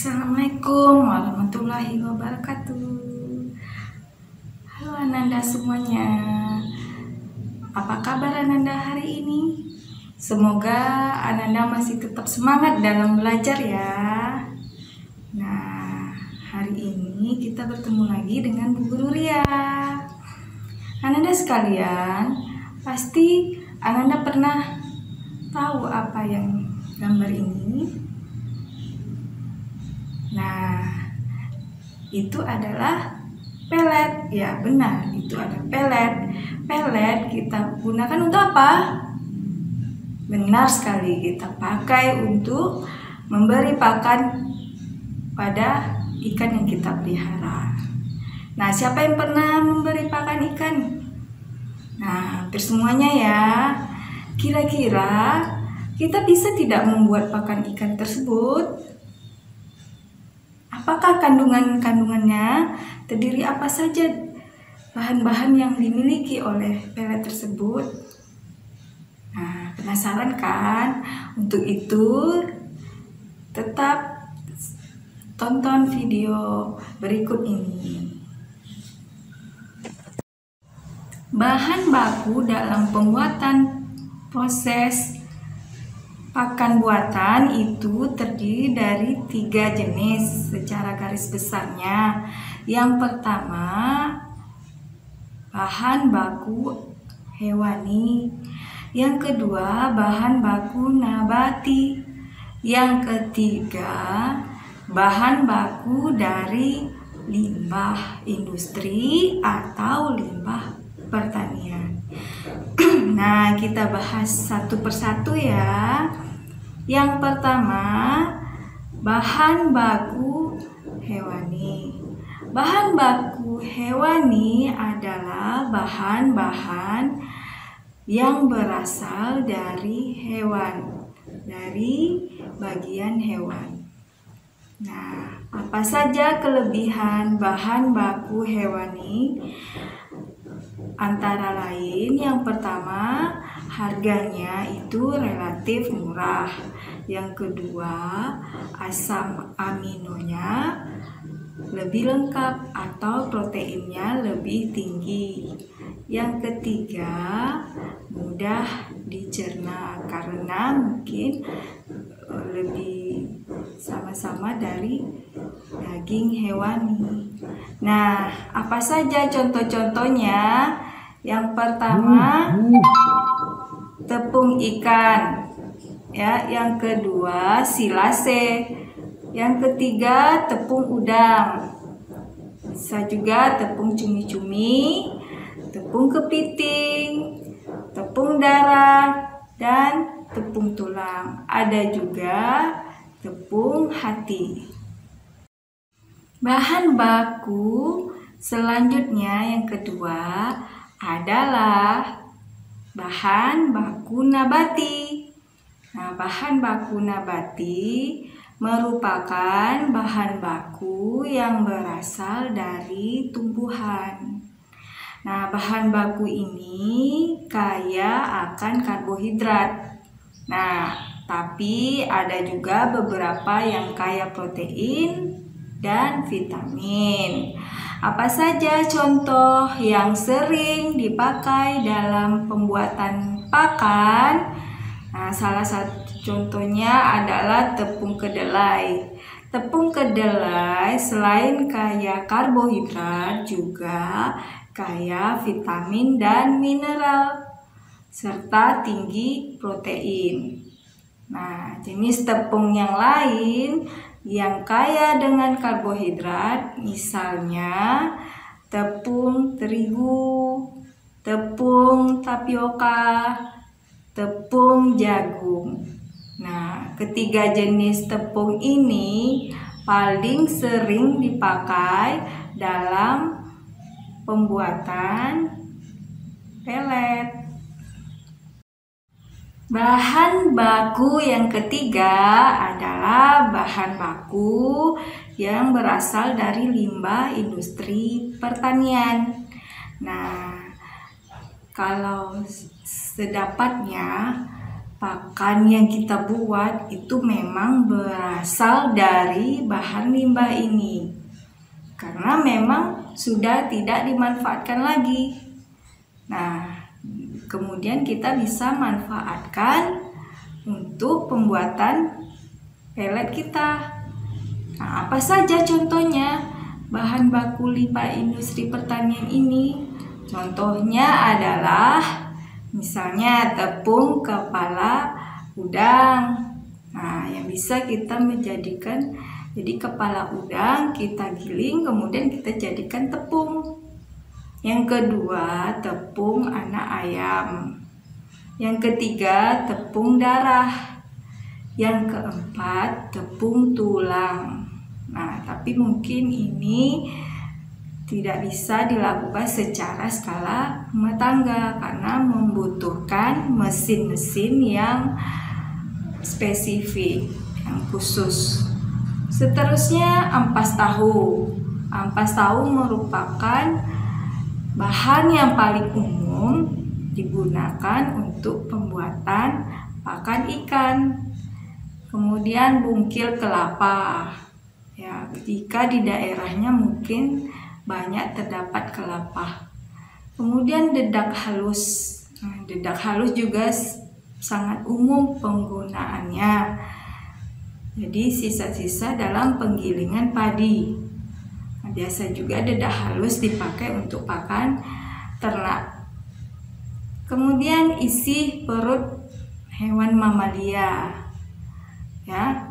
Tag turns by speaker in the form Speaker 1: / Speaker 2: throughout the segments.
Speaker 1: Assalamualaikum warahmatullahi wabarakatuh. Halo Ananda semuanya. Apa kabar Ananda hari ini? Semoga Ananda masih tetap semangat dalam belajar ya. Nah, hari ini kita bertemu lagi dengan Bu Guru Ria. Ananda sekalian, pasti Ananda pernah tahu apa yang gambar ini? Nah, itu adalah pelet. Ya, benar, itu ada pelet. Pelet kita gunakan untuk apa? Benar sekali, kita pakai untuk memberi pakan pada ikan yang kita pelihara. Nah, siapa yang pernah memberi pakan ikan? Nah, hampir semuanya ya. Kira-kira kita bisa tidak membuat pakan ikan tersebut? Apakah kandungannya terdiri apa saja bahan-bahan yang dimiliki oleh pelet tersebut? Nah, penasaran kan? Untuk itu tetap tonton video berikut ini. Bahan baku dalam pembuatan proses pakan buatan itu terdiri dari 3 jenis secara garis besarnya. Yang pertama, bahan baku hewani. Yang kedua, bahan baku nabati. Yang ketiga, bahan baku dari limbah industri atau limbah pertanian. Nah, kita bahas satu persatu ya. Yang pertama, bahan baku hewani. Bahan baku hewani adalah bahan-bahan yang berasal dari hewan, dari bagian hewan. Nah, apa saja kelebihan bahan baku hewani? Antara lain, yang pertama, harganya itu relatif murah. Yang kedua, asam aminonya lebih lengkap atau proteinnya lebih tinggi. Yang ketiga, mudah dicerna karena mungkin lebih sama-sama dari daging hewani. Nah, apa saja contoh-contohnya? Yang pertama, tepung ikan. Ya, yang kedua, silase. Yang ketiga, tepung udang. Bisa juga tepung cumi-cumi, tepung kepiting, tepung darah, dan tepung tulang. Ada juga tepung hati. Bahan baku selanjutnya yang kedua adalah bahan baku nabati. Nah, bahan baku nabati merupakan bahan baku yang berasal dari tumbuhan. Nah, bahan baku ini kaya akan karbohidrat. Nah, tapi ada juga beberapa yang kaya protein dan vitamin. Apa saja contoh yang sering dipakai dalam pembuatan pakan? Nah, salah satu contohnya adalah tepung kedelai. Tepung kedelai selain kaya karbohidrat juga kaya vitamin dan mineral serta tinggi protein. Nah, jenis tepung yang lain yang kaya dengan karbohidrat misalnya tepung terigu, tepung tapioka, tepung jagung. Nah, ketiga jenis tepung ini paling sering dipakai dalam pembuatan pelet. Bahan baku yang ketiga adalah bahan baku yang berasal dari limbah industri pertanian. Nah, kalau sedapatnya pakan yang kita buat itu memang berasal dari bahan limbah ini, karena memang sudah tidak dimanfaatkan lagi. Nah, kemudian kita bisa manfaatkan untuk pembuatan pelet kita. Nah, apa saja contohnya bahan baku limbah industri pertanian ini? Contohnya adalah misalnya tepung kepala udang. Nah, yang bisa kita menjadikan, jadi kepala udang kita giling kemudian kita jadikan tepung. Yang kedua, tepung anak ayam. Yang ketiga, tepung darah. Yang keempat, tepung tulang. Nah, tapi mungkin ini tidak bisa dilakukan secara skala rumah tangga karena membutuhkan mesin-mesin yang spesifik, yang khusus. Seterusnya, ampas tahu. Ampas tahu merupakan bahan yang paling umum digunakan untuk pembuatan pakan ikan. Kemudian bungkil kelapa. Ya, jika di daerahnya mungkin banyak terdapat kelapa. Kemudian dedak halus. Nah, dedak halus juga sangat umum penggunaannya. Jadi sisa-sisa dalam penggilingan padi. Biasa juga dedak halus dipakai untuk pakan ternak. Kemudian isi perut hewan mamalia, ya.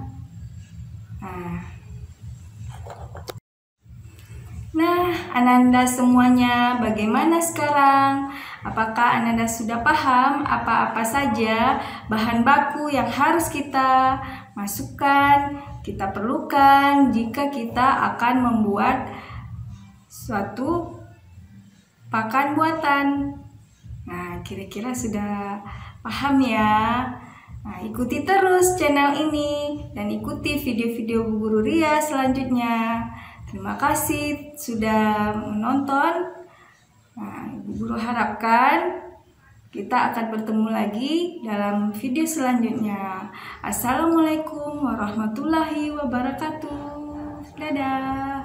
Speaker 1: Nah, Ananda semuanya, bagaimana sekarang? Apakah Ananda sudah paham apa-apa saja bahan baku yang harus kita masukkan, kita perlukan jika kita akan membuat suatu pakan buatan? Nah, kira-kira sudah paham ya? Nah, ikuti terus channel ini dan ikuti video-video Bu Guru Ria selanjutnya. Terima kasih sudah menonton. Nah, Ibu Guru harapkan kita akan bertemu lagi dalam video selanjutnya. Assalamualaikum warahmatullahi wabarakatuh. Dadah.